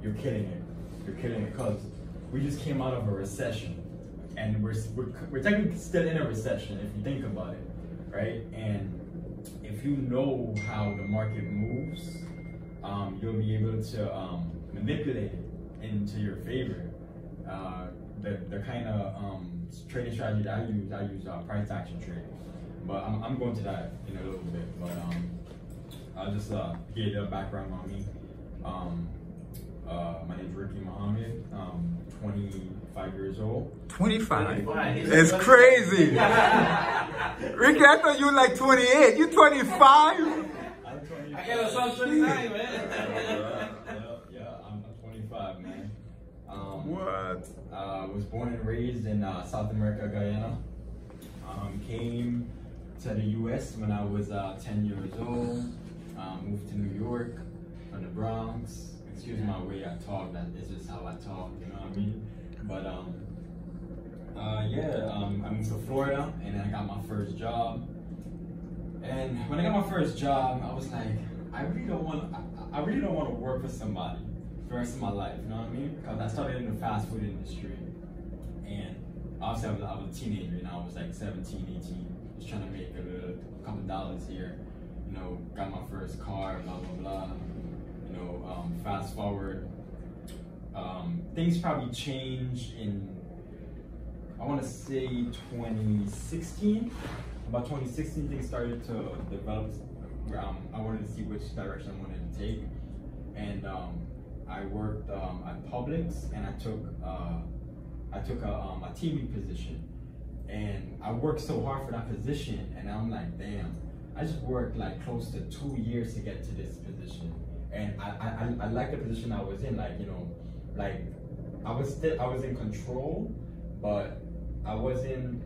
you're killing it. You're killing it because we just came out of a recession, and we're technically still in a recession if you think about it, right? And if you know how the market moves, you'll be able to manipulate it into your favor. The kind of trading strategy that I use price action trading. But I'm going to that in a little bit. But I'll just give you a background on me. My name is Ricky Muhammad. 25 years old. 25? It's crazy. Ricky, I thought you were like 28. You 25? I'm 25. I got a son 29, man. Yeah, I'm 25, man. What? Was born and raised in South America, Guyana. Came to the U.S. when I was 10 years old. Moved to New York from the Bronx. Excuse my way I talk. That is just how I talk. You know what I mean? But I moved to Florida, and then I got my first job. And when I got my first job, I was like, I really don't want to work for somebody for the rest of my life. You know what I mean? Because I started in the fast food industry, and obviously I was a teenager, and I was like 17, 18, just trying to make a couple dollars here. You know, got my first car, blah blah blah. You know, fast forward, things probably changed in, I want to say 2016. About 2016, things started to develop. I wanted to see which direction I wanted to take, and I worked at Publix, and I took a team lead position, and I worked so hard for that position, and I'm like, damn, I just worked like close to 2 years to get to this position. And I like the position I was in, like, you know, like I was in control, but I wasn't,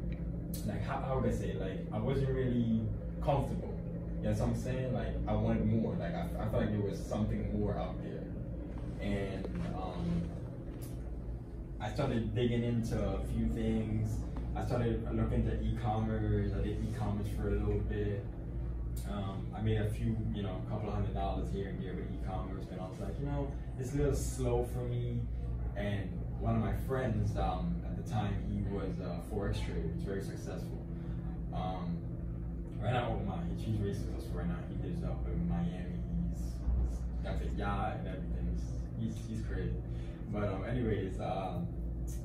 like, how would I say, like, I wasn't really comfortable. You know what I'm saying? Like, I wanted more. Like, I felt like there was something more out there. And I started digging into a few things. I started looking into e-commerce. I did e-commerce for a little bit. I made a few, you know, a couple $100 here and there with e-commerce, but I was like, you know, it's a little slow for me. And one of my friends at the time, he was a Forex trader. He's very successful. Right now, he's very successful right now. He lives up in Miami. He's got a yacht and everything. He's crazy. But anyways,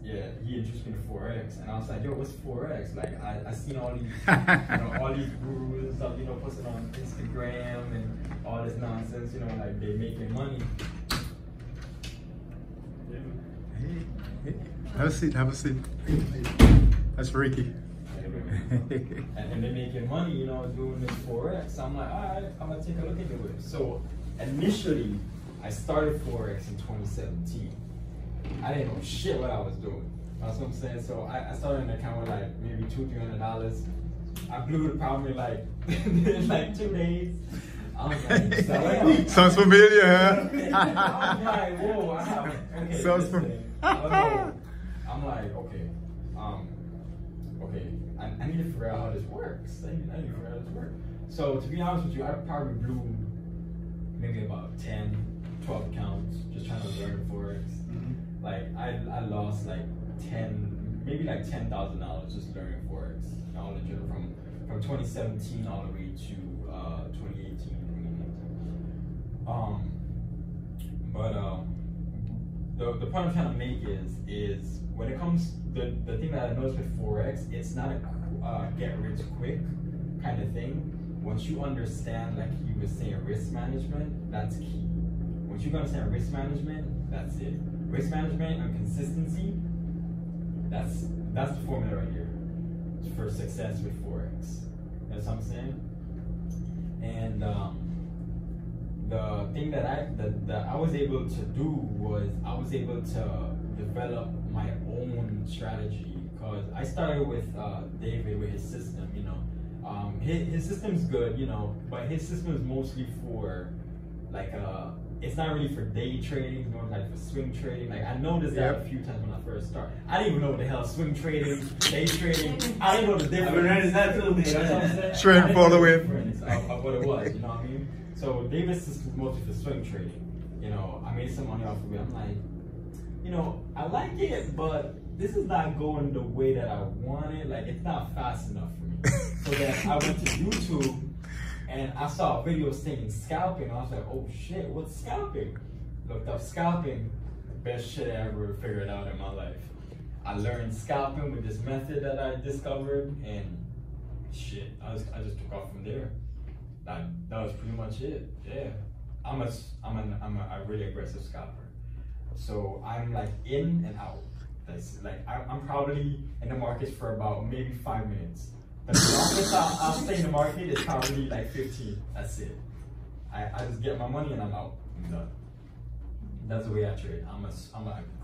yeah, he introduced me to Forex, and I was like, yo, what's Forex? Like, I seen all these, you know, all these gurus, you know, posting on Instagram and all this nonsense, you know, like they making money. Hey, have a seat, have a seat. That's Ricky. And they're making money, you know, doing this Forex. So I'm like, all right, I'm gonna take a look into it. So initially, I started Forex in 2017. I didn't know shit what I was doing. That's what I'm saying. So I started an account with like maybe $200-300. I blew the problem in like in like 2 days. I was like, so sounds familiar, huh? I was like, whoa, wow. Okay, Sounds familiar. I'm like, okay, okay, I need to figure out how this works. I need to figure out how this works. So to be honest with you, I probably blew maybe about 10, 12 accounts just trying to learn Forex. Like I lost like maybe like $10,000 just learning Forex knowledge from 2017 all the way to 2018. The point I'm trying to make is when it comes the thing that I noticed with Forex, it's not a get rich quick kind of thing. Once you understand, like you were saying, risk management, that's key. Once you understand risk management, that's it. Risk management and consistency, that's the formula right here for success with Forex. That's what I'm saying. And the thing that I was able to do was I was able to develop my own strategy, because I started with David with his system. You know, his system's good, you know, but his system is mostly for like it's not really for day trading, it's more like for swing trading. Like I noticed that a few times when I first started. I didn't even know what the hell swing trading, day trading. I didn't know the difference. I've been learning that too, man. That's what I'm saying. Trend following. Of what it was, you know what I mean? So David's system is mostly for swing trading. you know, I made some money off of it. I'm like, you know, I like it, but this is not going the way that I want it. Like, it's not fast enough for me. So then I went to YouTube and I saw a video saying scalping. I was like, oh shit, what's scalping? Looked up scalping, the best shit I ever figured out in my life. I learned scalping with this method that I discovered, and shit, I just took off from there. That was pretty much it. Yeah, I'm a really aggressive scalper. So I'm like in and out. Like I'm probably in the markets for about maybe 5 minutes. But the longest I'll stay in the market is probably like 15. That's it. I just get my money and I'm out. I'm done. That's the way I trade. I'm an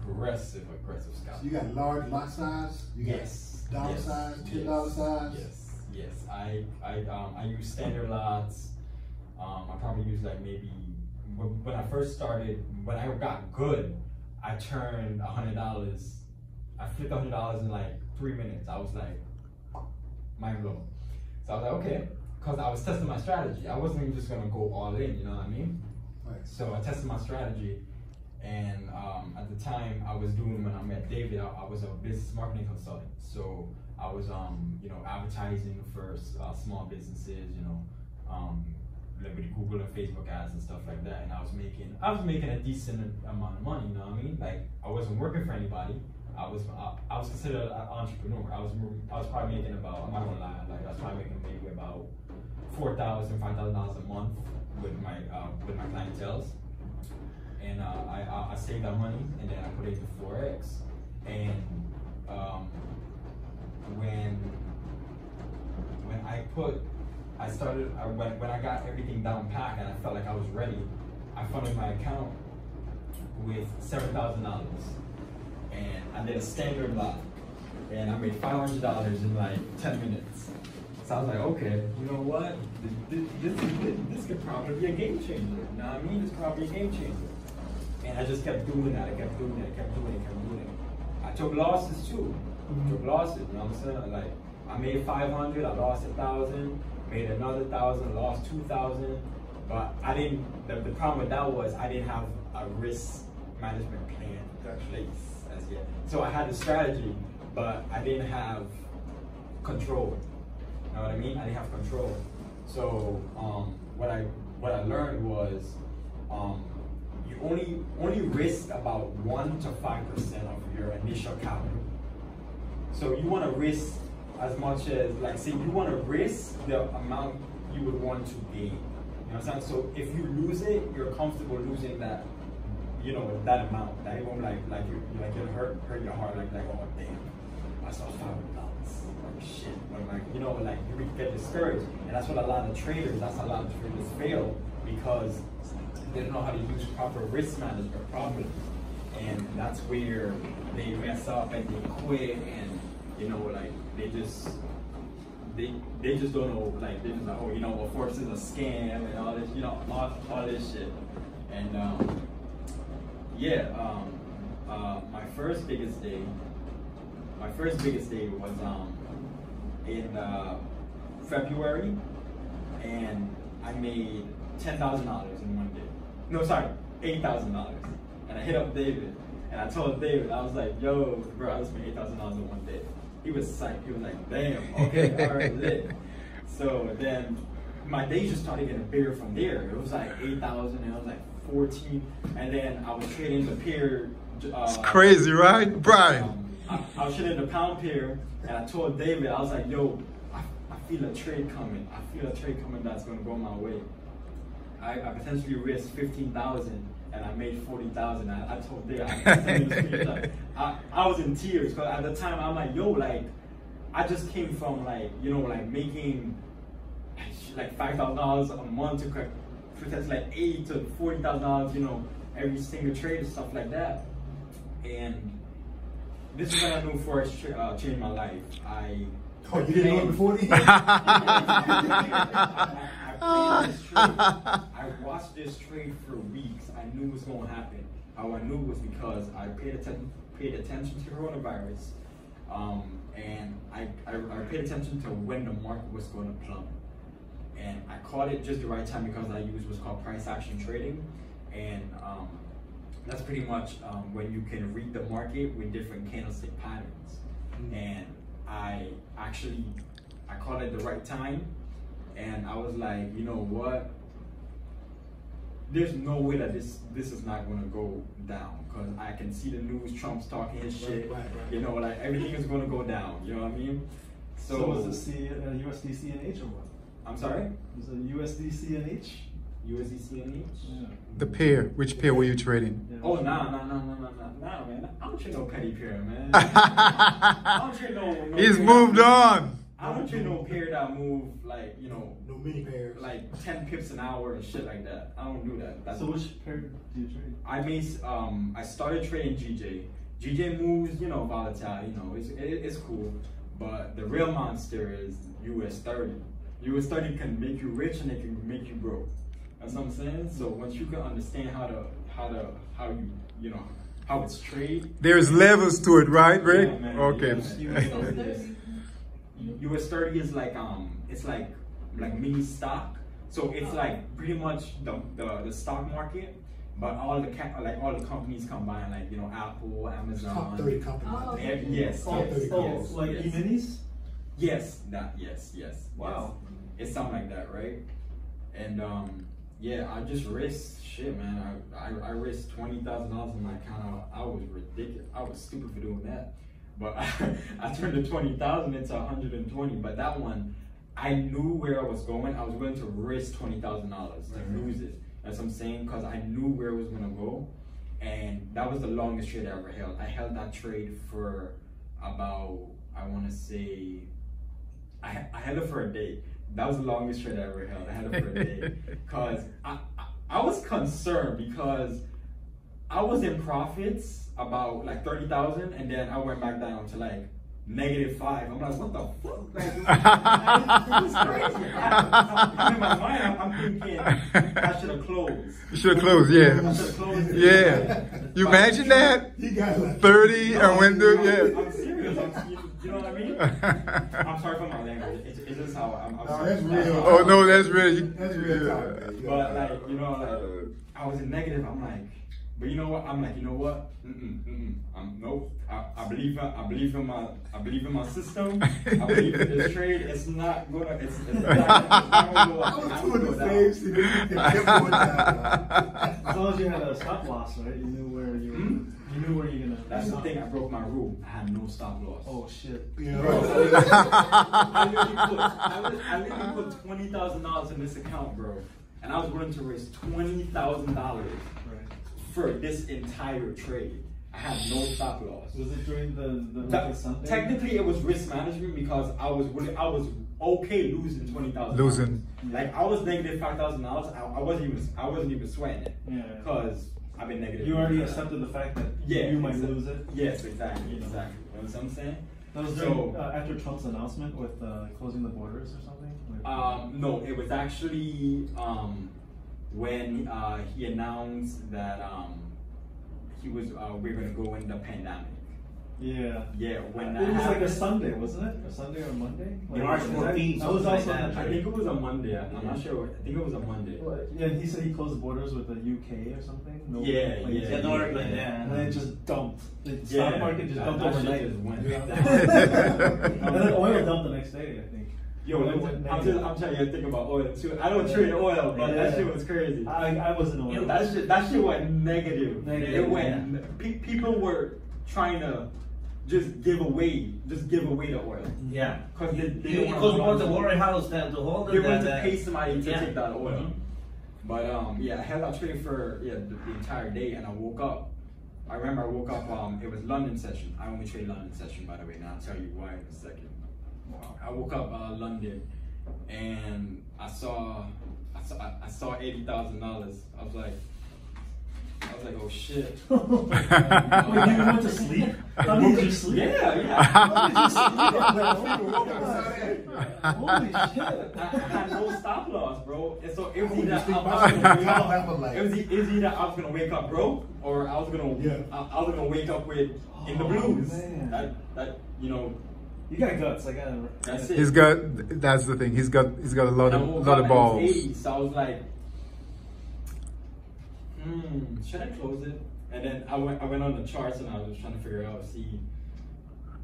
aggressive scalper. So you got large lot size? You got dollar size, $10 size? Yes. I use standard lots. I probably use like maybe when I first started, when I got good, I turned $100. I flipped $100 in like 3 minutes. I was like, mind blown. So I was like, okay, because I was testing my strategy. I wasn't just gonna go all in, you know what I mean? Right. So I tested my strategy, and at the time I was doing, when I met David, I was a business marketing consultant. So I was, you know, advertising for small businesses, you know, like with Google and Facebook ads and stuff like that. And I was making a decent amount of money, you know what I mean? Like, I wasn't working for anybody. I was considered an entrepreneur. I was probably making about, I'm not gonna lie, like I was probably making maybe about $4,000, $5,000 a month with my clientele. And I saved that money and then I put it into Forex. And when I got everything down packed and I felt like I was ready, I funded my account with $7,000. And I did a standard lot, and I made $500 in like 10 minutes. So I was like, okay, you know what? This could probably be a game changer. You know what I mean? This could probably be a game changer. And I just kept doing that. I kept doing it. I took losses too. Took losses. You know what I'm saying? Like, I made 500. I lost 1,000. Made another 1,000. Lost 2,000. But I didn't. The problem with that was I didn't have a risk management plan in place. Yet. So I had the strategy, but I didn't have control. You know what I mean? I didn't have control. So what I learned was you only risk about 1 to 5% of your initial capital. So you want to risk as much as, like, say you want to risk the amount you would want to gain. You know what I'm saying? So if you lose it, you're comfortable losing that. You know, that amount, that it won't it'll hurt your heart, like oh damn, I lost $500. Like shit, but like, you know, like you get discouraged, and that's what a lot of traders fail because they don't know how to use proper risk management properly, and that's where they mess up and they quit, and you know, like they just don't know, like they're just like, oh, you know, well, Forex is a scam and all this, you know, all this shit, and my first biggest day was in February, and I made $10,000 in one day. No, sorry, $8,000. And I hit up David, and I told David, I was like, yo, bro, I just made $8,000 in one day. He was psyched. He was like, damn, okay, all right, lit. So then my days just started getting bigger from there. It was like 8,000, and it was like 14, and then I was trading the pair. It's crazy, right, Brian? I was trading the pound pair, and I told David, I was like, yo, I feel a trade coming. I feel a trade coming that's gonna go my way. I potentially risked 15,000, and I made 40,000. I told David, I was in tears because at the time I'm like, yo, like I just came from like, you know, like making like $5,000 a month to that's like $80,000 to $40,000, you know, every single trade and stuff like that. And this is when I knew Forex changed my life. You didn't know it before then? I watched this trade for weeks. I knew it was going to happen. How I knew it was because I paid attention to coronavirus, and I paid attention to when the market was going to plummet. And I caught it just the right time because I used what's called price action trading. and that's pretty much when you can read the market with different candlestick patterns. And I caught it the right time, and I was like, you know what? There's no way that this is not gonna go down, because I can see the news. Trump's talking his shit. Right. You know, like everything is gonna go down. You know what I mean? So was it USD CNH or what? I'm sorry. Was it USD CNH? USD CNH? Yeah. The pair. Which pair were you trading? Oh, nah, man. I don't trade no petty pair, man. I don't trade no He's pair moved on. I don't trade no pair that move like, you know, No mini pairs. like 10 pips an hour and shit like that. I don't do that. So which pair do you trade? I started trading GJ. GJ moves, you know, volatile, you know, it's cool. But the real monster is US 30. US 30 can make you rich and it can make you broke. That's what I'm saying. So once you can understand how you know how it's trade. There's levels to it, right, Rick? Yeah, man, Okay. yeah, man. US 30 is like it's like mini stock. So it's like pretty much the stock market, but all the companies combined, like, you know, Apple, Amazon. Top 30 companies. Oh. Yes. Like yes. E-minis? Yes, yes. Wow. Yes. It's something like that, right? And yeah, I just risked shit, man. I risked $20,000 in my account. I was ridiculous. I was stupid for doing that. But I turned the 20,000 into 120. But that one, I knew where I was going. I was willing to risk $20,000 to lose it. That's what I'm saying, because I knew where it was gonna go. And that was the longest trade I ever held. I held that trade for about, I want to say, I held it for a day. That was the longest trade I ever held. I had it for a day. Because I was concerned, because I was in profits about like 30,000, and then I went back down to like -5. I'm like, what the fuck? Like, this is crazy. In my mind, I'm thinking I should have closed. You should have closed, yeah. I should have closed. Yeah. You imagine that? He got like 30 and when the, I'm serious. You know what I mean? I'm sorry for my language. It's just how I'm No, sorry. that's real. Oh no, that's really. That's real talk, man. You But gotta- like, you know, like I was in negative. I'm like, but you know what? I'm like, you know what? Nope. I believe in my system. I believe in this trade. It's not gonna. It's not gonna go up. I was doing the same shit. It kept going down. As long as you had a stop loss, right? You knew where you were. You knew where you're gonna. That's the thing. I broke my rule. I had no stop loss. Oh shit. Yeah. Bro, I literally put $20,000 in this account, bro, and I was willing to risk $20,000 Right. for this entire trade. I had no stop loss. Was it during the Sunday? Technically, it was risk management, because I was okay losing $20,000. Losing. Like, I was negative $5,000. I wasn't even sweating it, Yeah. because I've been negative. You already accepted the fact that you might lose it. Yes, exactly. You know what I'm saying? That was during, after Trump's announcement with closing the borders or something? No, it was actually when he announced that we're gonna go in the pandemic. Yeah. Yeah, when it was like happened. a Sunday, wasn't it? A Sunday or a Monday? Like, March 14th, I was something also like on that. the I trade. think it was a Monday. I'm not sure. I think it was a Monday. Yeah, he said he closed the borders with the UK or something. No Yeah, planes. yeah, no airplane, yeah. And then it just dumped. The Yeah, stock market just dumped that shit overnight. just went And then oil dumped the next day, I think. Yo, I'm telling you, I think about oil too. I don't trade oil, but that shit was crazy. I wasn't oil. Yo, that shit went negative. Negative, It went. People were trying to just give away the oil. Yeah. Because they You don't could want want the warehouse to hold it. They want to pay somebody to yeah. take that oil. Mhm. But yeah, I held that trade for the entire day, and I woke up. I remember I woke up. It was London session. I only trade London session, by the way. Now I'll tell you why in a second. I woke up London, and I saw $80,000. I was like, oh shit. Wait, you went to sleep? How did you sleep? Yeah. How did you sleep? Holy shit. I had no stop loss, bro. And so it was either I was gonna wake up broke, or I was gonna wake up with in the blues. Man. That you know. You got guts. I got. That's it. He's got. That's the thing. He's got a lot And I woke of up and it was balls. 80, so I was like, should I close it? And then I went on the charts and I was trying to figure out, see,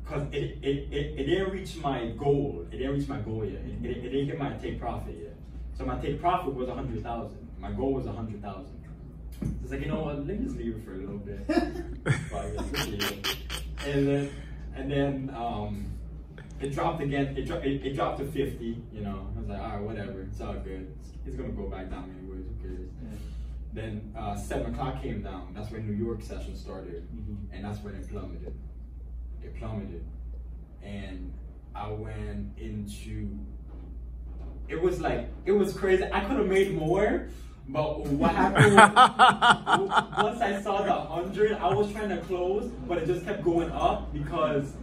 because it didn't reach my goal. It didn't reach my goal yet. It didn't hit my take profit yet. So my take profit was 100,000. My goal was 100,000. It's like, you know what? Let me just leave it for a little bit. And then it dropped again. It dropped to 50. You know, I was like, all right, whatever. It's all good. It's gonna go back down anyways. Who cares? Then 7 o'clock came down. That's when New York session started, and that's when it plummeted. It plummeted, and I went into. It was crazy. I could have made more, but what happened was, once I saw the 100, I was trying to close, but it just kept going up because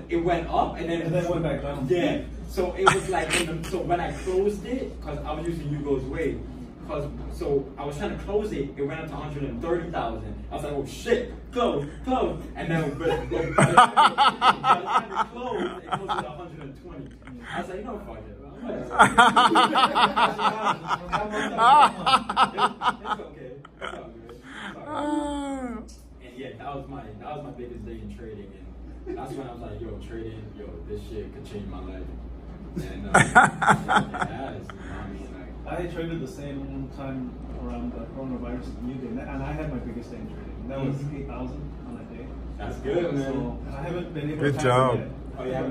it went up and then it went back down. Yeah. So it was like so when I closed it, because I was using Hugo's way. So I was trying to close it, it went up to 130,000. I was like, oh shit, close. And then by the time it closed at 120. I was like, you know, fuck it. It's okay. It's all good. And yeah, that was my biggest day in trading, and that's when I was like, yo, trading, this shit could change my life. And it has, you know what I mean? I traded the same time around the coronavirus as you did, and I had my biggest day in trading. That was 8,000 on that day. That's good, man. So, and I haven't been able Good to job. pass it yet. Oh yeah,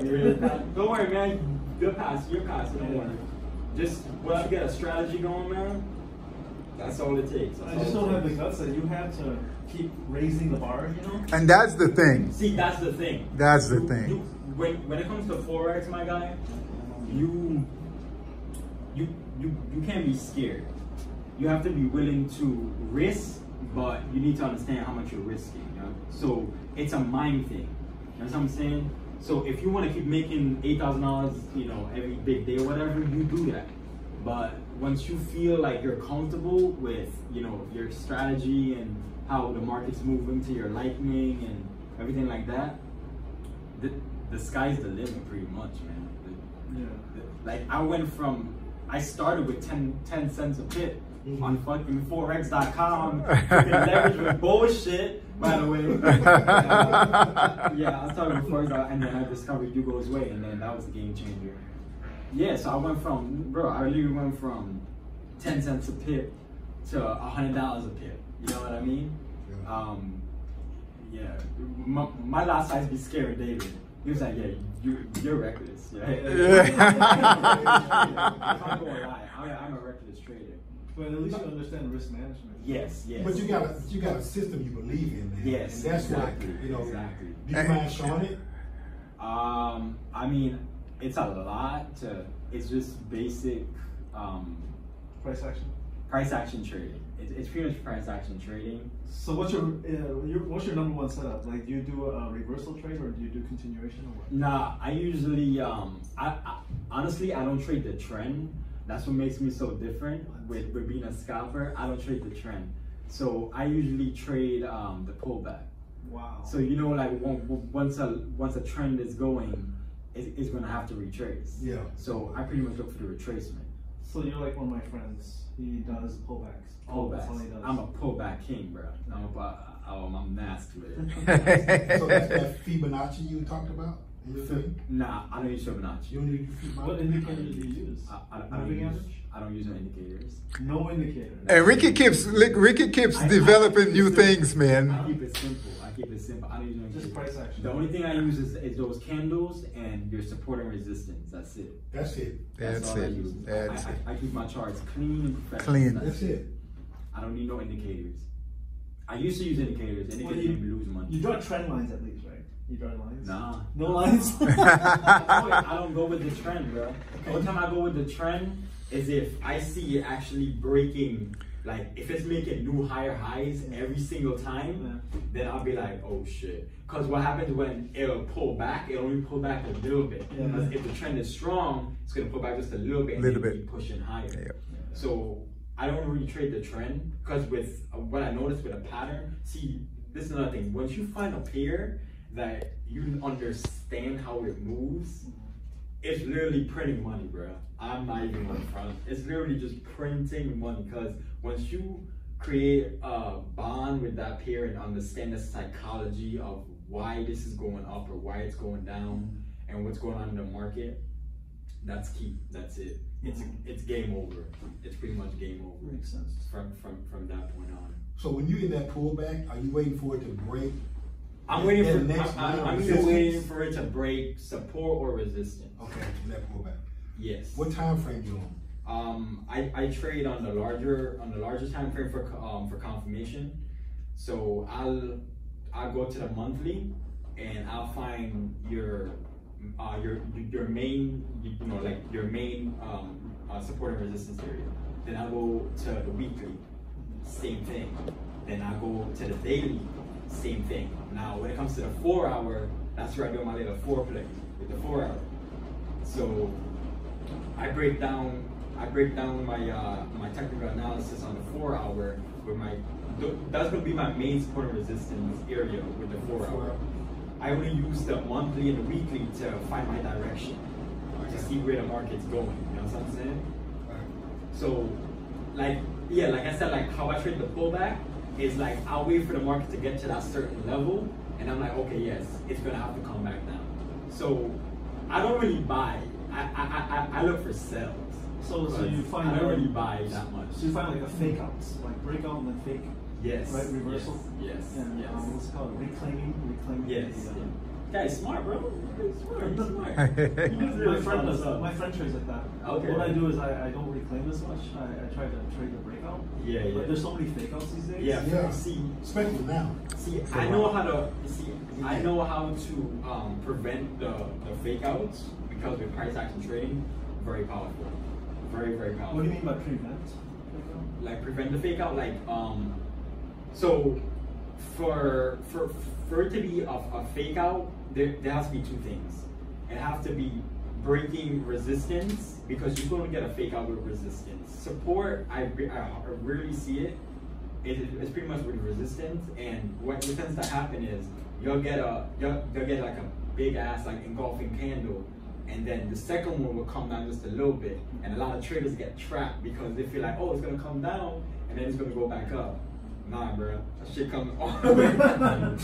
don't worry, man. You'll pass. Don't worry. Just once you get a strategy going, man, that's all it takes. I just don't have the guts that you have to keep raising the bar, you know? And that's the thing. See, that's the thing. That's the thing. When it comes to Forex, my guy, you can't be scared. You have to be willing to risk, but you need to understand how much you're risking. You know? So it's a mind thing. You know what I'm saying? So if you want to keep making $8,000, you know, every big day or whatever, you do that. But once you feel like you're comfortable with, you know, your strategy and how the market's moving to your liking and everything like that, the sky's the limit pretty much, man. Like I started with 10 cents a pip on fucking Forex.com. Leverage with bullshit, by the way. Yeah, I was talking with Forex, and then I discovered Hugo's way, and then that was a game changer. Yeah, so I literally went from 10 cents a pip to $100 a pip. You know what I mean? Yeah. My last size be scaring David. He was like, yeah, you're reckless. Yeah. I'm going to lie. I'm a reckless trader. But at least you understand risk management. Yes. But you got a system you believe in, man. Yes, and that's exactly. what, you know. Exactly. Do you mind showing it? I mean, it's a lot it's just basic Price action trading. It's pretty much price action trading. So what's your number one setup? Like, do you do a reversal trade or do you do continuation or what? Nah, I usually honestly I don't trade the trend. That's what makes me so different with being a scalper. I don't trade the trend. So I usually trade the pullback. Wow. So you know, like once a trend is going, it's gonna have to retrace. Yeah. So I pretty much look for the retracement. So you're like one of my friends. He does pullbacks. That's all he does. I'm a pullback king, bro. I'm nasty with it. So that's that Fibonacci you talked about in your thing? Nah, I don't use Fibonacci. You don't use Fibonacci? What indicator do you use? I don't use no indicators. No indicator. And Ricky keeps developing new things, man. I keep it simple. I don't use no indicators. Just price action. The only thing I use is those candles and your support and resistance. That's it. That's it. That's all I it. use. That's it. I keep my charts clean and professional. Clean. That's it. I don't need no indicators. I used to use indicators. Indicators make me lose money. You draw trend lines at least, right? You draw lines? Nah. No lines? I don't go with the trend, bro. The only time I go with the trend is if I see it actually breaking, like if it's making new higher highs every single time, then I'll be like, oh shit. Because what happens when it'll pull back, it'll only pull back a little bit. Because if the trend is strong, it's going to pull back just a little bit and then keep pushing higher. Yep. So I don't really trade the trend because with what I noticed with a pattern, see, this is another thing. Once you find a pair that you understand how it moves, it's literally printing money, bro. I'm not even on the front. It's literally just printing money because once you create a bond with that peer and understand the psychology of why this is going up or why it's going down and what's going on in the market, that's key. That's it. It's game over. It's pretty much game over. Makes sense. From that point on. So when you're in that pullback, are you waiting for it to break? I'm waiting for I'm either waiting for it to break support or resistance. Okay, that pullback. Yes. What time frame you on? I trade on the larger time frame for confirmation. So I'll go to the monthly and I'll find your main your main support and resistance area. Then I'll go to the weekly, same thing. Then I'll go to the daily, same thing. Now when it comes to the 4 hour, that's where I do my little foreplay with the 4 hour. So I break down my technical analysis on the 4 hour with that's gonna be my main support and resistance area with the 4 hour. I only use the monthly and the weekly to find my direction, to see where the market's going. You know what I'm saying? So, like I said, like how I trade the pullback is like I'll wait for the market to get to that certain level, and I'm like, okay, yes, it's gonna have to come back down. So I don't really buy. I look for sells. So you find I don't really buy that much. So you find like a fake outs, like breakout and then fake. Yes. Right, reversal. Yes. And yes. what's it called? Reclaiming. Yes. The, Guy's smart, bro. He's smart. my friend trades like that. Okay. What I do is I don't reclaim as much. I try to trade the breakout. Yeah. But there's so many fake outs these days. Yeah. See, especially now. See, I know how to I know how to prevent the fake outs because with price action trading, very powerful. Very, very powerful. What do you mean by prevent? Like prevent the fake out, like so for it to be a fake out, there has to be two things. It has to be breaking resistance, because you're going to get a fake out with resistance. Support, I rarely see it. It's pretty much with resistance, and what tends to happen is you'll get like a big ass like engulfing candle, and then the second one will come down just a little bit, and a lot of traders get trapped because they feel like, oh, it's gonna come down and then it's gonna go back up. Nah, bro, that shit coming all the way down.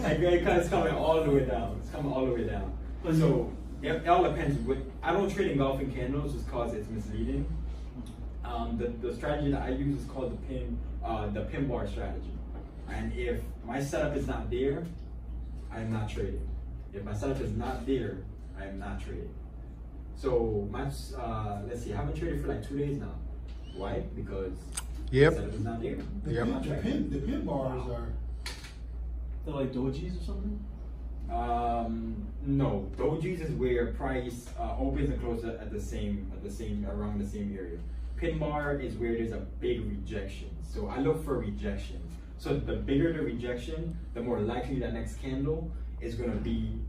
Like, it's coming all the way down. It's coming all the way down. So it all depends. I don't trade engulfing candles just cause it's misleading. The strategy that I use is called the pin bar strategy. And if my setup is not there, I am not trading. If my setup is not there, I am not trading. So let's see, I haven't traded for like 2 days now. Why? Because the setup is not there. The pin bars are. They're like dojis or something? No, dojis is where price opens and closes at around the same area. Pin bar is where there's a big rejection. So I look for rejections. So the bigger the rejection, the more likely that next candle is going to be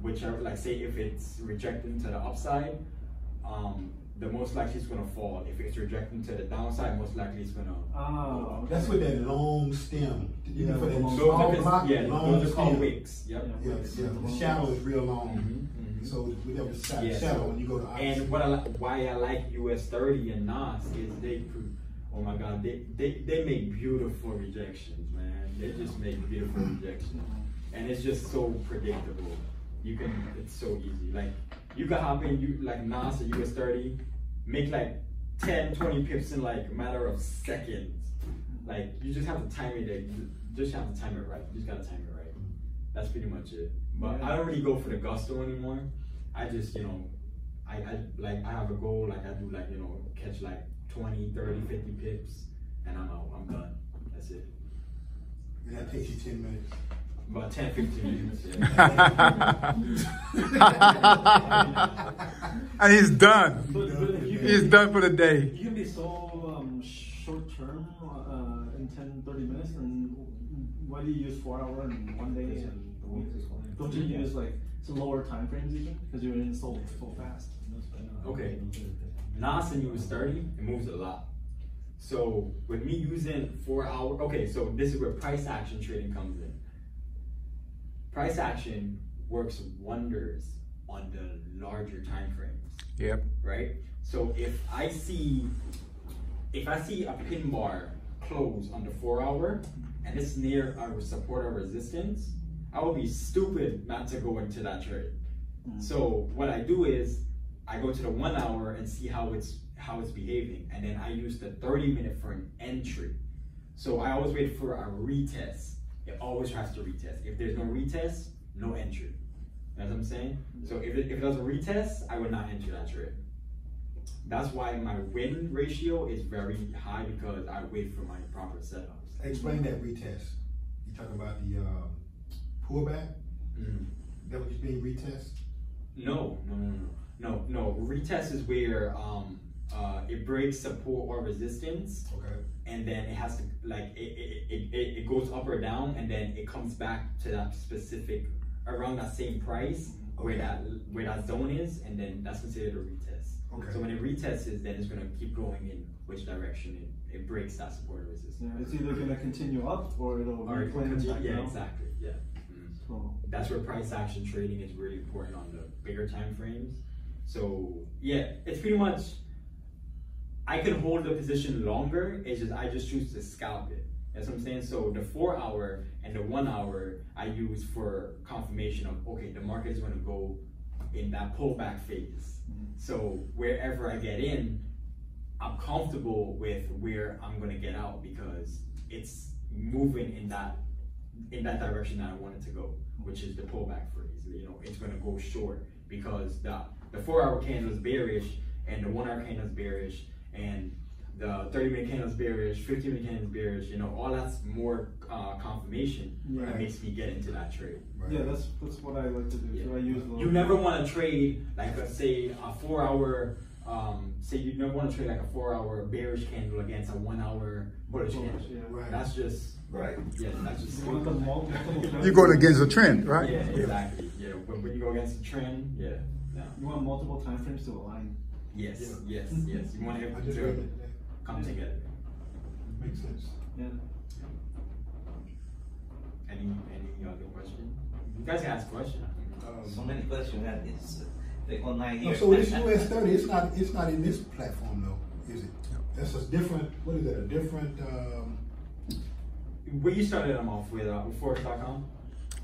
whichever, like say if it's rejecting to the upside, the most likely it's going to fall. If it's rejecting to the downside, most likely it's going to okay. That's with that long stem. You know, for that those are called wicks. Yep. Yeah, the shadow is real long. So whatever shadow, when you go to opposite. And why I like US 30 and NOS is oh my God, they make beautiful rejections, man. They just make beautiful rejections. And it's just so predictable. It's so easy. Like, you can hop in, like NOS or US 30, make like 10, 20 pips in like a matter of seconds. Like, you just have to time it. You just have to time it right. You just gotta time it right. That's pretty much it. But I don't really go for the gusto anymore. I just, I have a goal. Like, I do like, catch like 20, 30, 50 pips, and I'm out. I'm done. That's it. And that takes you 10 minutes. About 10, 15 minutes. And he's done. He's done for the day. You can be so short term in 10, 30 minutes, and why do you use 4 hour and 1 day and don't you use like some lower time frames even, because you're in so fast? Okay, NOS and US 30, it moves a lot. So with me using 4 hour, okay, so this is where price action trading comes in. Price action works wonders on the larger time frames. Yep. Right? So if I see if I see a pin bar close on the 4 hour and it's near a support or resistance, I would be stupid not to go into that trade. So what I do is I go to the 1 hour and see how it's behaving, and then I use the 30-minute for an entry. So I always wait for a retest. It always has to retest. If there's no retest, no entry. You know what I'm saying? So if it does a retest, I would not enter that trade. That's why my win ratio is very high, because I wait for my proper setups. Explain that retest. You talking about the pullback? That what you mean retest? No. Retest is where it breaks support or resistance. Okay. And then it has to, like, it goes up or down, and then it comes back to that specific, around that same price where that zone is, and then that's considered a retest. Okay. So when it retests, then it's gonna keep going in which direction it breaks that support or resistance. Yeah, it's either gonna continue up or it'll Or back yeah, down. exactly. Yeah. So That's where price action trading is really important on the bigger time frames. So yeah, it's pretty much, I can hold the position longer. It's just I just choose to scalp it. That's what I'm saying. So the 4 hour and the 1 hour I use for confirmation of, okay, the market is going to go in that pullback phase. So wherever I get in, I'm comfortable with where I'm going to get out, because it's moving in that direction that I want it to go, which is the pullback phase. You know, it's going to go short because the 4 hour candle is bearish, and the 1 hour candle is bearish, and the 30-minute candle is bearish, 15-minute candle is bearish. You know, all that's more confirmation that makes me get into that trade. Right. yeah, that's what I like to do. So I use You never want to trade like say a 4 hour. Say you never want to trade like a 4 hour bearish candle against a 1 hour bullish candle. Yeah. Right. That's just Right. Yeah, that's just. You want the multiple You're going against the trend, right? Yeah, exactly. Yeah, when you go against the trend, yeah. You want multiple time frames to align. Yes, Yeah. yes. You want I everything just to read it. come together. Makes sense. Yeah. Any other question? You guys can ask questions. So many questions that is like online No, here. so this US 30, it's not in this platform though, is it? That's a different. What is that? A different. Where you started them off with Forex.com?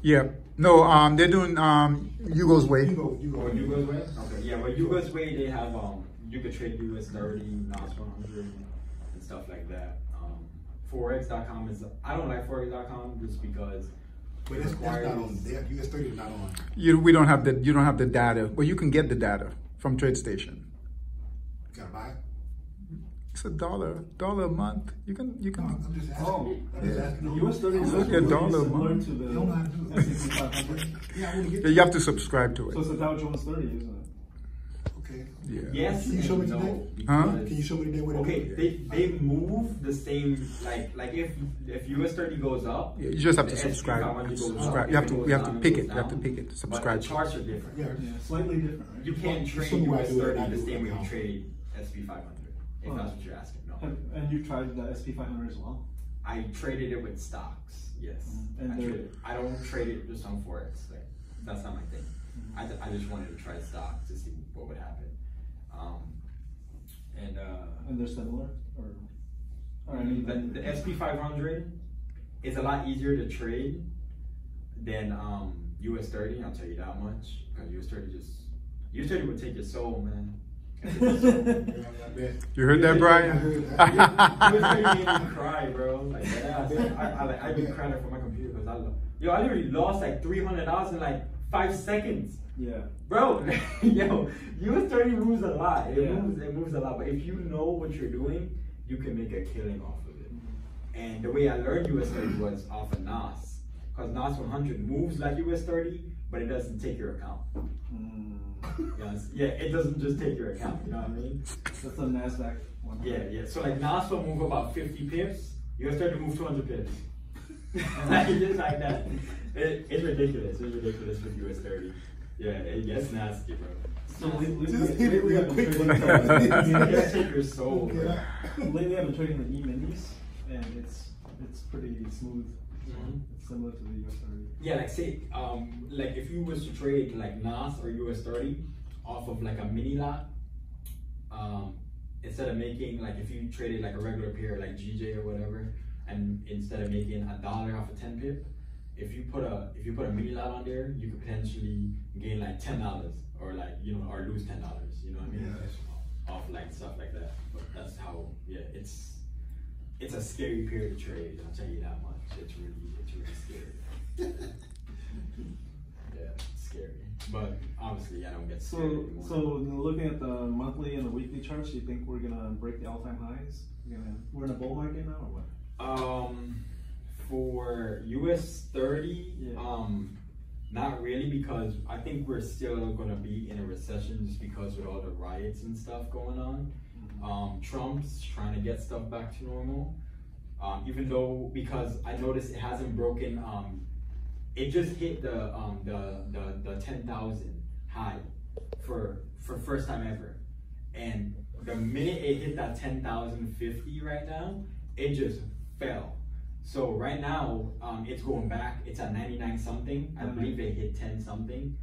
Yeah. No, they're doing Hugo's Way. You go. Or Yugo's Way? Okay, yeah, well, Yugo's Way, they have, you could trade US 30, NOS 100, and stuff like that. Forex.com is, I don't like Forex.com just because But that's not on there. US 30 is not on. We don't have you don't have the data, but you can get the data from TradeStation. You gotta buy it. It's $1 a month. You can. No, I'm just asking. Oh, I'm just asking. The US 30 is It's like $1 a similar month. to the You don't know how to do it. S&P 500. Yeah, I want to get. Yeah, you have to subscribe to So it. it's the Dow Jones 30, isn't it? Okay. Yeah. yes Can you show me and no. today? Huh? because- Can you show me today what it Okay, is? they move the same, like if US 30 goes up, Yeah, you just have to the S&P subscribe. 500 goes Subscribe. up. You have If to. it You goes have to down, pick goes it. You have to down. pick it. But Subscribe. the charts are different. Yeah. Yeah, slightly different, right? You can't Show trade me why I US do it. 30 I the do it same way right you now. trade SP 500, if Oh. that's what you're asking. No. And you tried the SP 500 as well? I traded it with stocks, yes. And I don't trade it just on Forex. Like, that's not my thing. I just wanted to try stocks to see what would happen. And they're similar? Or anything? The SP 500 is a lot easier to trade than US 30. I'll tell you that much, because US 30 would take your soul, man. You heard that, Brian? US 30 made me cry, bro. Like, yeah, I've been crying for my computer because I literally lost like $300 in like 5 seconds. Yeah. Bro, yo, US 30 moves a lot. It Yeah. moves a lot. But if you know what you're doing, you can make a killing off of it. And the way I learned US 30 was off of NOS. Because NOS 100 moves like US 30, but it doesn't take your account. Yes. Yeah, it doesn't just take your account, you know what I mean? That's the NASDAQ 100. Yeah. So like NOS will move about 50 pips, US 30 move 200 pips. Like, just like that. It's ridiculous. It's ridiculous with US 30. Yeah, it gets nasty, bro. So lately, Just hit it lately real I've been quick. trading It gets take your soul, bro. Yeah. lately I've been trading the E-minis, and it's pretty smooth. Mhm. It's similar to the US 30. Yeah, like say, like if you was to trade like NOS or US 30 off of like a mini lot, instead of making, like, if you traded like a regular pair like GJ or whatever, and instead of making $1 off a 10 pip, if you put a mini lot on there, you could potentially gain like $10 or like, you know, or lose $10. You know what I mean? Yeah. Off like stuff like that. But that's how, yeah, it's a scary pair to trade. I'll tell you that much. It's really scary. Yeah, it's scary. But obviously, I don't get scared anymore. So looking at the monthly and the weekly charts, you think we're gonna break the all-time highs? We're in a bull market now, or what? For US 30, Yeah. Not really, because I think we're still gonna be in a recession just because with all the riots and stuff going on. Trump's trying to get stuff back to normal. Even though, because I noticed it hasn't broken. It just hit the 10,000 high for first time ever, and the minute it hit that 10,050 right now, it just fell. So right now, it's going back. It's at 99 something. I believe it hit 10 something.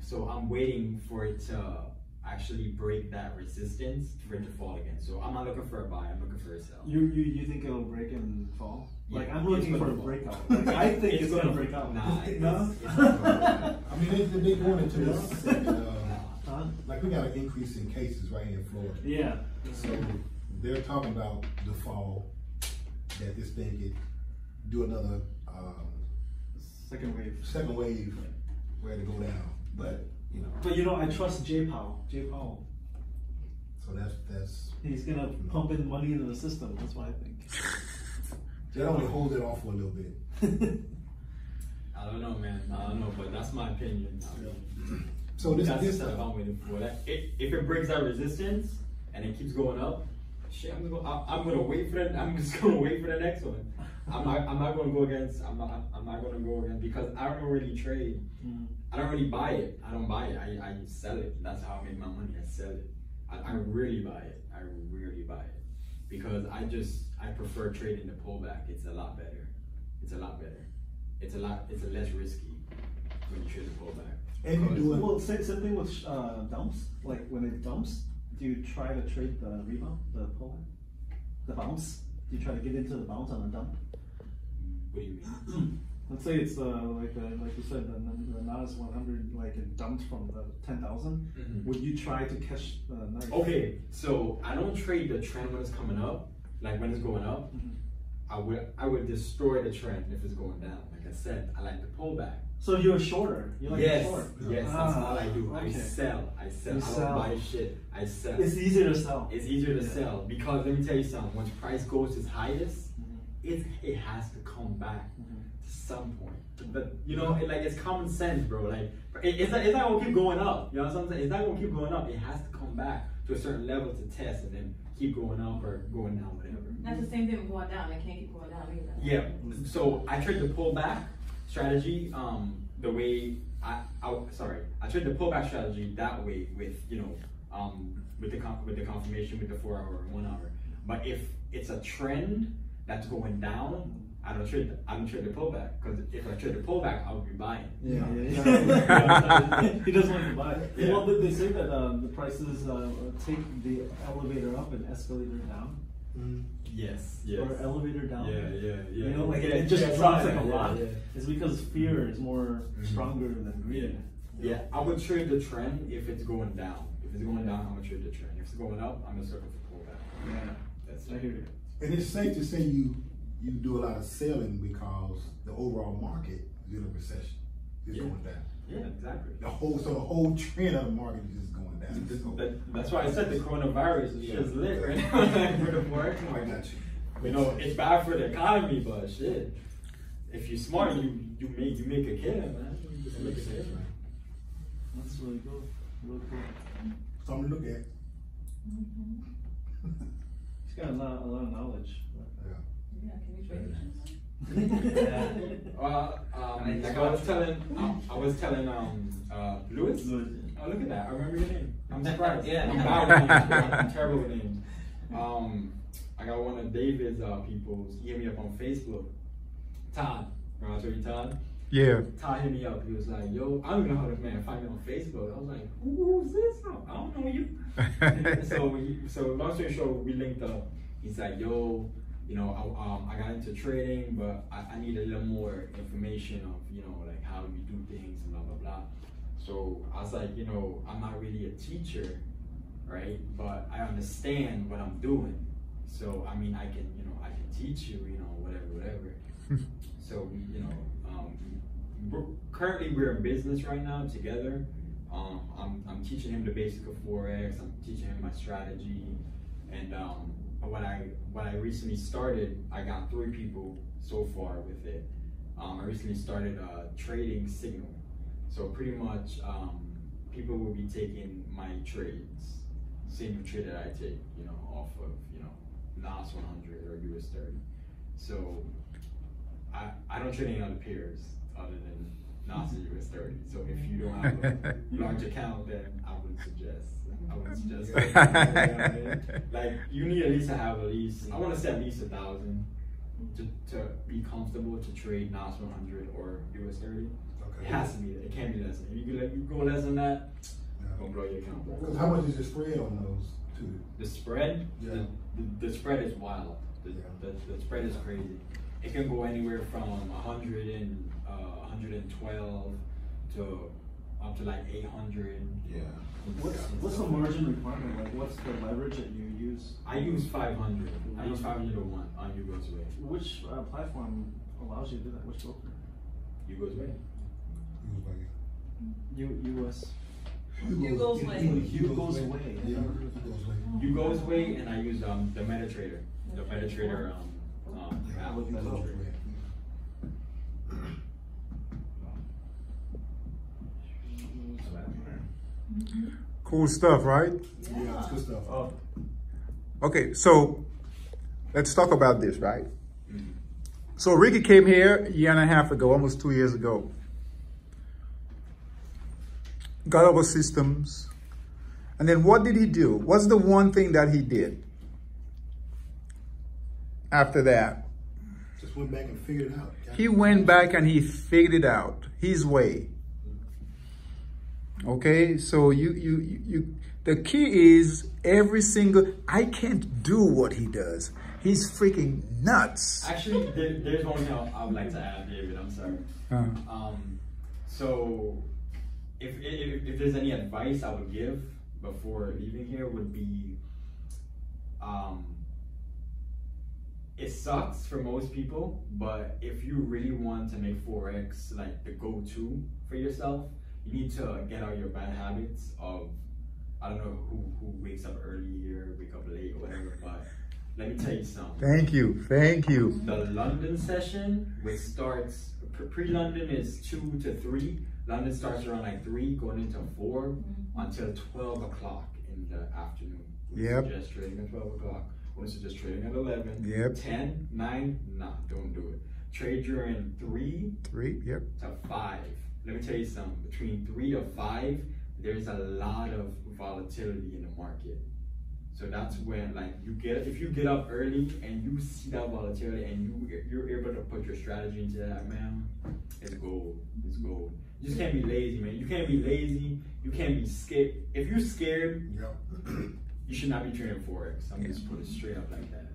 So I'm waiting for it to actually break that resistance for it to fall again. So I'm not looking for a buy. I'm looking for a sell. You think it'll break and fall? Yeah, Like, I'm looking for a breakout. Like, I think it's gonna break out. Nah, No? it's not gonna I mean, they going into this. Huh? Like we got an increase in cases right here in Florida. Yeah. So they're talking about the fall, that this thing could do another Second wave. where to go down. But you know. But you know, I trust Jay Powell. So that's He's gonna pump in money into the system. That's what I think. they only hold it off for a little bit. I don't know, man. I don't know, but that's my opinion. So this stuff I'm waiting for. If it breaks that resistance and it keeps going up, shit, I'm gonna wait for that. I'm just gonna wait for the next one. I'm not gonna go against. I'm not gonna go against, because I don't really trade. I don't really buy it. I don't buy it. I sell it. That's how I make my money. I sell it. I really buy it. I really buy it, because I prefer trading the pullback. It's a lot better. It's less risky when you trade the pullback. And you do it. Well, same thing with dumps. Like when it dumps, do you try to trade the rebound, the pullback, the bounce? Do you try to get into the bounce on the dump? What do you mean? Let's say it's like you said, the NAS 100, like it dumped from the 10,000. Mm-hmm. Would you try to catch the knife? Okay, so I don't trade the trend when it's coming up. Like when it's going up, I would destroy the trend if it's going down. Like I said, I like the pullback. So you're a shorter. You like Yes, a short. yes, that's all I do. Okay. I sell. I You don't sell. buy shit. I sell. It's easier to sell. It's easier to sell, because let me tell you something. Once price goes its highest, Mm-hmm. it has to come back to some point. But you know, it's common sense, bro. Like it's not gonna keep going up. You know what I'm saying? It's not gonna keep going up. It has to come back to a certain level to test, and then keep going up or going down, whatever. That's the same thing with going down. It can't keep going down either. Yeah. So I trade the pullback strategy. The way I trade the pullback strategy that way with with the confirmation with the 4 hour and 1 hour. But if it's a trend that's going down, I don't trade the pullback, because if I trade the pullback, I would be buying. Yeah. He doesn't want to buy it. Yeah. Well, they say that the prices take the elevator up and escalator down. Yes. Or elevator down. Yeah. You know, like Yeah, it just yeah, drops yeah, like a lot. yeah. It's because fear is more stronger than greed. Yeah, I would trade the trend if it's going down. If it's going down, I'm gonna trade the trend. If it's going up, I'm gonna circle for pullback. Yeah. That's I it. hear you. And it's safe to say you do a lot of selling because the overall market is in a recession. It's going down. Yeah, exactly. The whole trend of the market is just going down. That's why I said the coronavirus is just lit right now for the Forex I market. got you. You know, it's bad for the economy, but shit, if you're smart, you make a killing, man. You just make a killing. That's really cool. Really cool. Something to look at. He's got a lot of knowledge. Yeah, can we trade it? Like I was telling Louis. Oh, look at that! I remember your name. I'm surprised. Yeah. I'm bad with names. I'm terrible with names. I got one of David's people. He hit me up on Facebook. Todd. Remember I told you Todd? Yeah. Ty hit me up. He was like, yo, I don't even know how this man find me on Facebook. I was like, who's this? I don't know you. so long story short, we linked up. He's like, yo, you know, I got into trading, but I need a little more information of, you know, like how you do things and blah, blah, blah. So I was like, you know, I'm not really a teacher, right? But I understand what I'm doing. So, I mean, I can teach you, you know, whatever. So, you know, currently we're in business right now together. I'm teaching him the basic of Forex. I'm teaching him my strategy. And what I recently started, I got 3 people so far with it. I recently started a trading signal. So pretty much people will be taking my trades, same trade that I take, you know, off of, you know, NAS 100 or US 30. So I don't trade any other pairs other than NAS and US 30. So if you don't have a large account, then I wouldn't suggest like you need at least to have I want to say at least 1,000 to be comfortable to trade NAS 100 or US 30. It has to be that. It can't be less than that. If you go less than that, gonna blow your account. Because how much is the spread on those two? The spread? Yeah. The spread is wild. The spread is crazy. It can go anywhere from 100 and 112 to up to like 800. Yeah. What's the margin requirement? Like, what's the leverage that you use? I use 500. I use 500 to 1 on Hugo's Way. Which platform allows you to do that? Which broker? Hugo's Way. US. Hugo's Way. Hugo's Way. Yeah, Hugo's Way. Hugo's Way, and I use the MetaTrader. The MetaTrader app. Hugo's Way. Cool stuff, right? Yeah, it's good stuff. Oh. Okay, so let's talk about this, right? So Ricky came here a year and a half ago, almost 2 years ago. Got over systems. And then what did he do? What's the one thing that he did after that? Just went back and figured it out. He went back and he figured it out his way. Okay, so the key is I can't do what he does. He's freaking nuts. Actually, there's one thing I would like to add, David. I'm sorry. So, if there's any advice I would give before leaving here would be, it sucks for most people, but if you really want to make Forex like the go-to for yourself, you need to get out your bad habits of, I don't know who wakes up early or wake up late or whatever, but let me tell you something. Thank you. The London session, which starts, pre-London is 2 to 3. London starts around like 3, going into 4 until 12 o'clock in the afternoon. Yep. Suggest trading at 12 o'clock. We suggest trading at 11. Yep. 10, 9, nah, don't do it. Trade during 3 yep. to 5. Let me tell you something. Between 3 to 5, there's a lot of volatility in the market. So that's when, like, if you get up early and you see that volatility and you're able to put your strategy into that, man, it's gold. It's gold. You just can't be lazy, man. You can't be lazy. You can't be scared. If you're scared, you should not be trading Forex. I'm just put it straight up like that.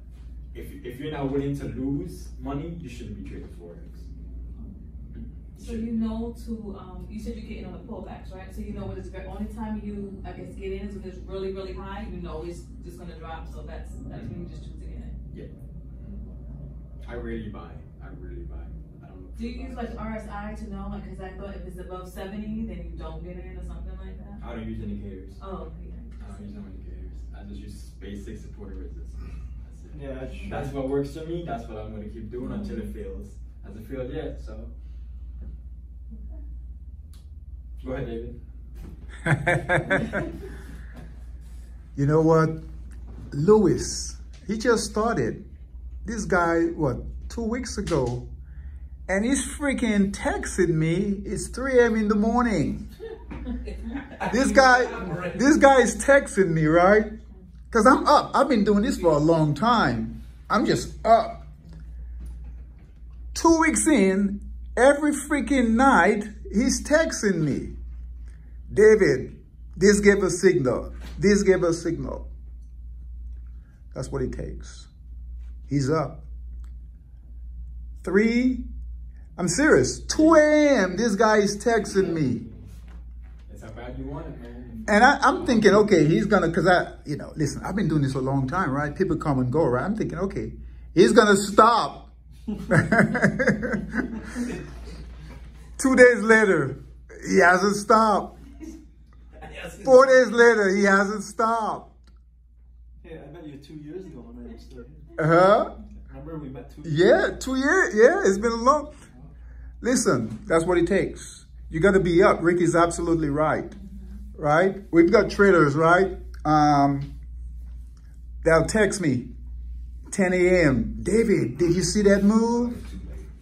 If you're not willing to lose money, you shouldn't be trading Forex. So you know you said you're getting on the pullbacks, right? So you know when it's the only time you, I guess, get in is when it's really, really high. You know it's just gonna drop. So that's when you just choose to get in. Yeah. I really buy. I don't know. Do you use like RSI to know? Like, because I thought if it's above 70, then you don't get in or something like that. I don't use indicators. Oh, okay. I don't use no indicators. I just use basic support and resistance. That's it. Yeah, that's what works for me. That's what I'm gonna keep doing until it fails. Hasn't failed yet, so. Go ahead, David. You know what? Lewis, he just started. This guy, 2 weeks ago, and he's freaking texting me. It's 3 a.m. in the morning. This guy is texting me, right? Because I'm up. I've been doing this for a long time. I'm just up. 2 weeks in, Every freaking night, he's texting me. David, this gave a signal. This gave a signal. That's what it takes. He's up. 3, I'm serious, 2 a.m. this guy is texting me. It's how bad you want it, man. And I'm thinking, okay, he's gonna, cause listen, I've been doing this a long time, right? People come and go, right? I'm thinking, okay, he's gonna stop. 2 days later, he hasn't stopped. 4 days later, he hasn't stopped. Hey, I met you 2 years ago when I was still here. Uh-huh. Remember we met 2 years ago? Yeah, 2 years. Yeah, it's been a long. Listen, that's what it takes. You got to be up. Ricky's absolutely right. Right? We've got traders, right? They'll text me 10 a.m. David, did you see that move?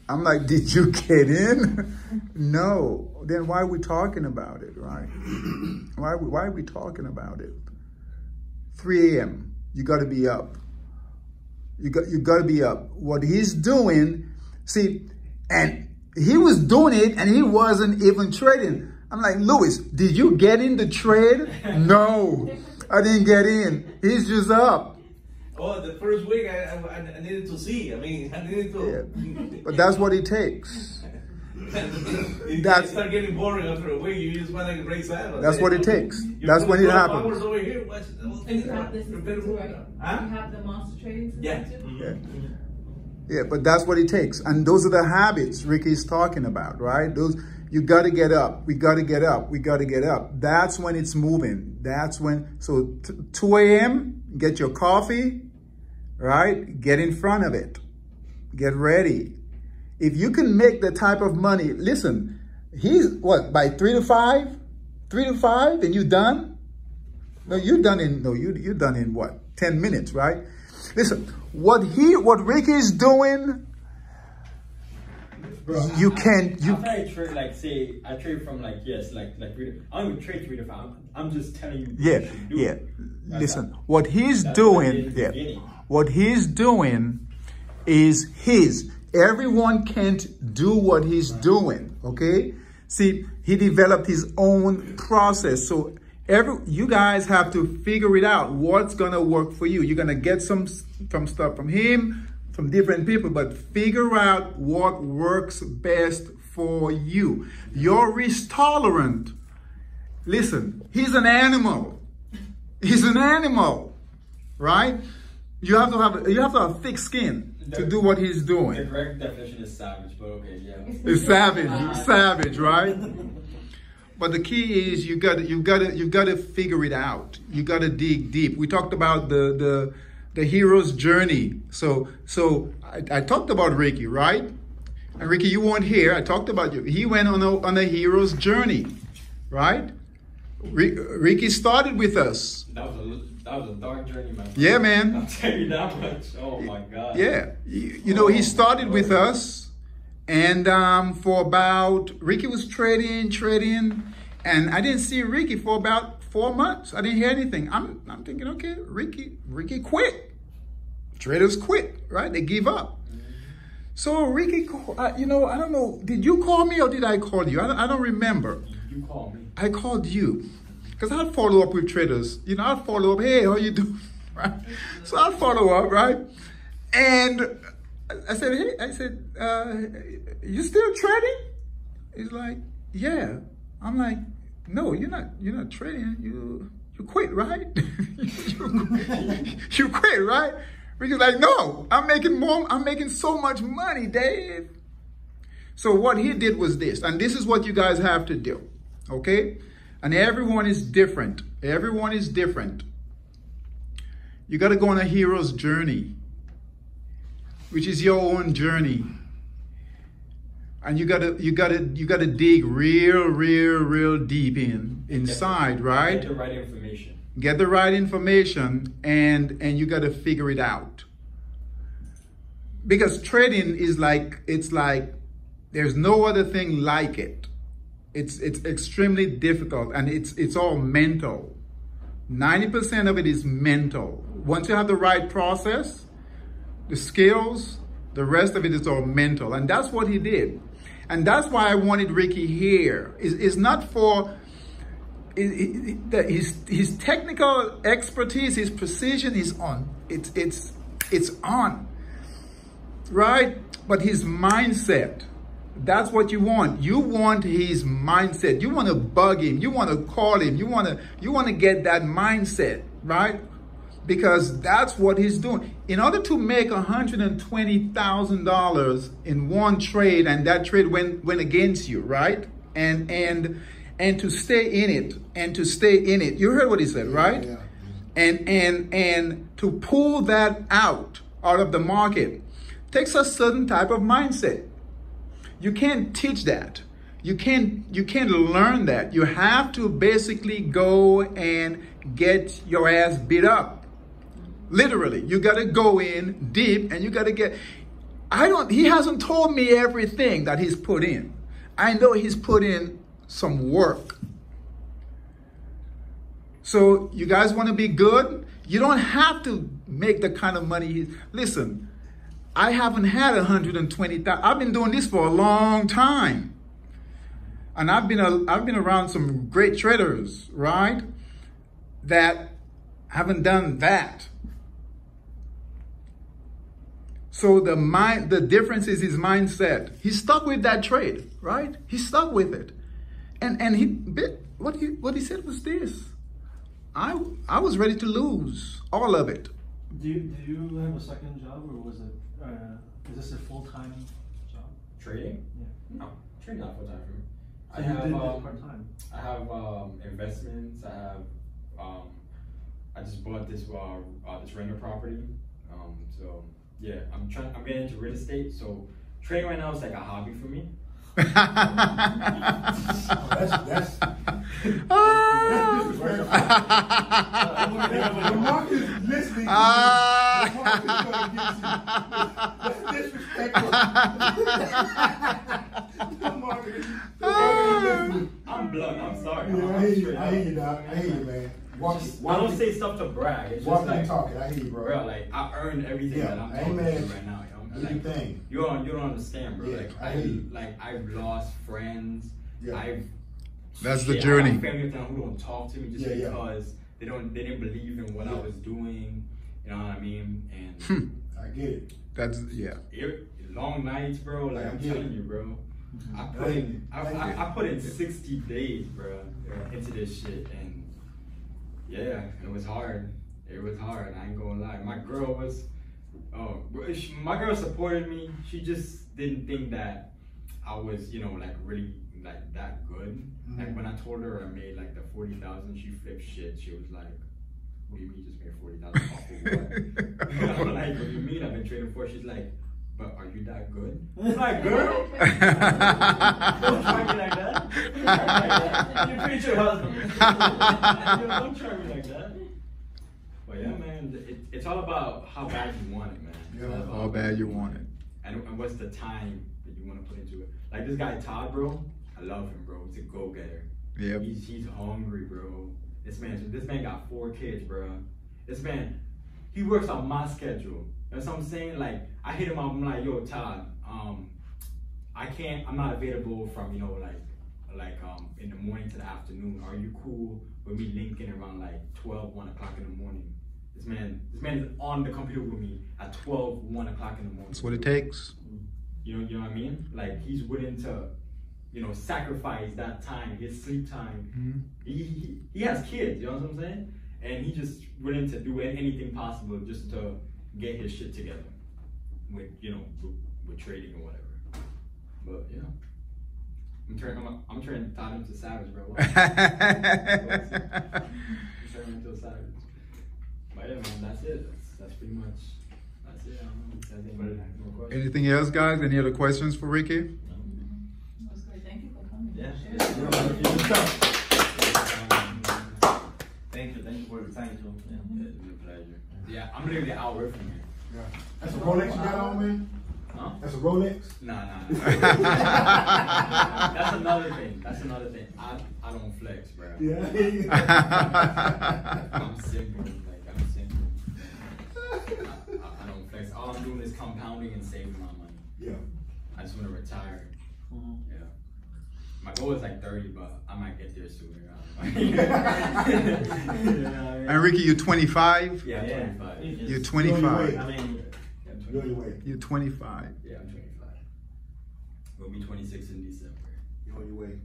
I'm like, did you get in? No. Then why are we talking about it, right? Why are we talking about it? 3 a.m. You got to be up. You got to be up. What he's doing, see, and he was doing it and he wasn't even trading. I'm like, Louis, did you get in the trade? No, I didn't get in. He's just up. Oh, the first week I needed to see. I mean, I needed to. Yeah. But that's what it takes. It start getting boring after a week. You just want to raise that. That's what it takes. That's when it happens. Hours over here. And you have this too, right? Huh? You have the monster trading system Yeah. too? Yeah. Yeah, but that's what it takes. And those are the habits Ricky's talking about, right? Those, you got to get up. We got to get up. We got to get up. That's when it's moving. That's when, so 2 a.m., get your coffee, right? Get in front of it. Get ready. If you can make the type of money, listen, he's what, by 3 to 5? 3 to 5 and you done? No, you're done in what? 10 minutes, right? Listen, what Ricky's doing, Bro, you can, after I trade, like, say, I trade from, like, yes, like 3 to, I don't even trade 3 to 5. I'm just telling you. yeah, What you should do. yeah. That's Listen, how- what he's that's doing, what I did in the beginning. what he's doing is his. Everyone can't do what he's doing, okay? See, he developed his own process. So you guys have to figure it out. What's gonna work for you? You're gonna get some stuff from him, from different people, but figure out what works best for you. Your risk tolerant. Listen, he's an animal. He's an animal, right? You have to have thick skin to do what he's The doing. correct definition is savage, but okay, yeah. It's savage, right? But the key is you gotta figure it out. You gotta dig deep. We talked about the hero's journey. So I talked about Ricky, right? And Ricky, you weren't here. I talked about you. He went on a hero's journey, right? Ricky started with us. That was a dark journey, man. Yeah, man. I'll tell you that much. Oh my God. Yeah, you know, he started with us, and for about, Ricky was trading, and I didn't see Ricky for about 4 months. I didn't hear anything. I'm thinking, okay, Ricky quit. Traders quit, right? They give up. So Ricky, you know, I don't know, did you call me or did I call you? I don't remember. You called me. I called you. Because I'd follow up with traders. You know, I'd follow up, hey, how you doing? Right? So I'd follow up, right? And I said, hey, you still trading? He's like, yeah. I'm like, no, you're not trading. You quit, right? you quit, right? Ricky's like, no, I'm making so much money, Dave. So what he did was this, and this is what you guys have to do, okay? And everyone is different. Everyone is different. You got to go on a hero's journey, which is your own journey. And you got to dig real deep inside, right? Get the right information. Get the right information, and you got to figure it out. Because trading is it's like there's no other thing like it. It's extremely difficult, and it's all mental. 90% of it is mental. Once you have the right process, the skills, the rest of it is all mental. And that's what he did. And that's why I wanted Ricky here. It's not for his technical expertise, his precision is on. It's on, right? But his mindset, that's what you want. You want his mindset. You want to bug him. You want to call him. You want to get that mindset, right? Because that's what he's doing. In order to make $120,000 in one trade, and that trade went against you, right? And to stay in it, You heard what he said, right? Yeah. And to pull that out of the market takes a certain type of mindset. You can't teach that. You can't learn that. You have to basically go and get your ass beat up. Literally, you got to go in deep and you got to get, he hasn't told me everything that he's put in. I know he's put in some work. So you guys want to be good? You don't have to make the kind of money listen, I haven't had 120,000. I've been doing this for a long time. And I've been around some great traders, right? That haven't done that. So the difference is his mindset. He's stuck with that trade, right? He's stuck with it. And what he said was this. I was ready to lose all of it. Do you have a second job, or was it is this a full-time job? Trading? Yeah. No, trading not full time for me. So you did it part-time. I have investments. I just bought this this rental property. So yeah, I'm getting into real estate. So trading right now is like a hobby for me. That's the market is listening to you. The market is going to get you. That's disrespectful. The market is listening. I'm blunt. I'm sorry. Yeah, I hear you, dog. I hear you, man. I don't say stuff to brag. It's just like talking. I hear you, bro. Bro, like I earned everything that I'm talking about right now. Like, you don't understand, bro. Yeah, like I hear you. I've lost friends. Yeah. That's the journey. I have family who don't talk to me just because they didn't believe in what I was doing. You know what I mean? And I get it. Long nights, bro. Like I'm telling you, bro. I put in 60 days, bro, into this shit, and yeah, it was hard. It was hard. I ain't gonna lie. My girl supported me. She just didn't think that I was, like really like that good. Mm-hmm. Like when I told her I made like the 40,000, she flipped shit. She was like, "What do you mean you just made 40,000 off of what?" I'm like, "What do you mean I've been trading for?" She's like, "But are you that good?" I'm like, "Girl, don't try me like that. Don't try me like that. You treat your husband. Don't try me like that." But yeah, man, it's all about how bad you want it, man. Yeah, how bad you want it. And what's the time that you want to put into it. Like this guy Todd, bro, I love him, bro. He's a go-getter. Yeah. He's hungry, bro. This man got 4 kids, bro. This man, he works on my schedule. That's what I'm saying. Like I hit him up, I'm like, "Yo, Todd, I'm not available from, in the morning to the afternoon. Are you cool with me linking around like 12, 1 o'clock in the morning?" This man is on the computer with me at 12, 1 o'clock in the morning. That's what it takes. You know what I mean? Like he's willing to, sacrifice that time, his sleep time. Mm-hmm. He has kids, you know what I'm saying? And he just willing to do anything possible just to get his shit together with trading or whatever. But yeah. I'm turning Todd into savage, bro. I'm turning into a savage. But yeah, man, that's it. That's pretty much, that's it. I don't know. Anything else, guys? Any other questions for Ricky? That's great. Thank you for coming. Yeah. Thank you for your time, too. Yeah, it's been a pleasure. Yeah, I'm literally an hour from here. Yeah. That's a Rolex you got on, man? Huh? That's a Rolex? Nah. That's another thing. I don't flex, bro. Yeah. I'm simple. I don't flex. All I'm doing is compounding and saving my money. Yeah. I just want to retire My goal is like 30, but I might get there sooner. And Ricky, you're 25? Yeah, I'm 25. You're 25. I mean, You're on your way. You're 25. Yeah, I'm 25. We'll be 26 in December. You're on your way.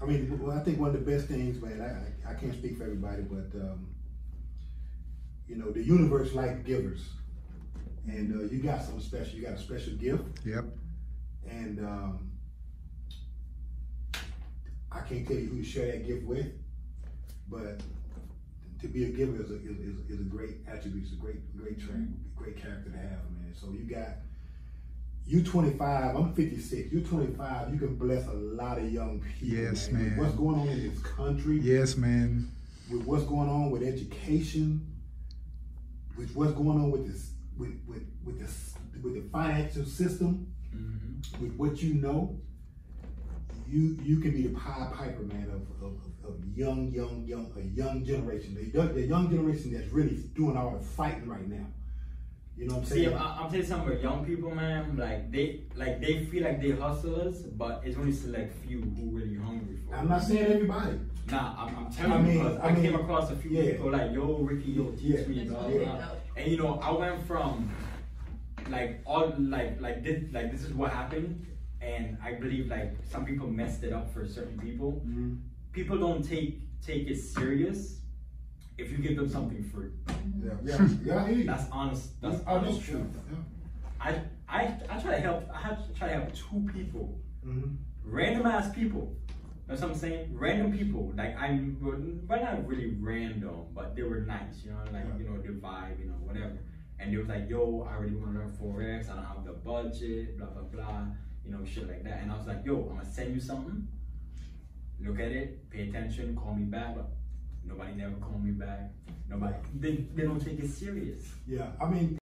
I mean, well, I think one of the best things, man, I can't speak for everybody, but, you know, the universe likes givers. And you got something special. You got a special gift. Yep. And I can't tell you who to share that gift with, but to be a giver is a great attribute. It's a great trait, great character to have, man. So you 25, I'm 56. You're 25. You can bless a lot of young people. Yes, man. man. With what's going on in this country? Yes, man. With what's going on with education? With what's going on with this, with the financial system? Mm-hmm. With what you know, you can be the Pied Piper, man, of a young generation. The young generation that's really doing all the fighting right now. You know what I'm saying? See, I'm telling you something about young people, man. Like they feel like they hustlers, but it's only select few who really hungry for it. I'm not saying everybody. Nah, I'm telling you because I came across a few yeah. people like, yo, Ricky, yo, teach me, blah, blah, blah. And you know, I went from like all like this is what happened, and I believe like some people messed it up for certain people. Mm-hmm. People don't take it serious if you give them something free. Yeah, I hear you. That's honest. That's Oh, honest that's truth. Yeah. I try to help. I have to try to help two people, Mm-hmm. random ass people. That's what I'm saying. Random people. Like but not really random, but they were nice. You know, like you know, the vibe, you know, whatever. And they was like, yo, I really want to learn Forex. I don't have the budget, blah blah blah. You know, shit like that. And I was like, yo, I'm gonna send you something. Look at it, pay attention, call me back. But nobody never called me back. Nobody. They don't take it serious. Yeah, I mean.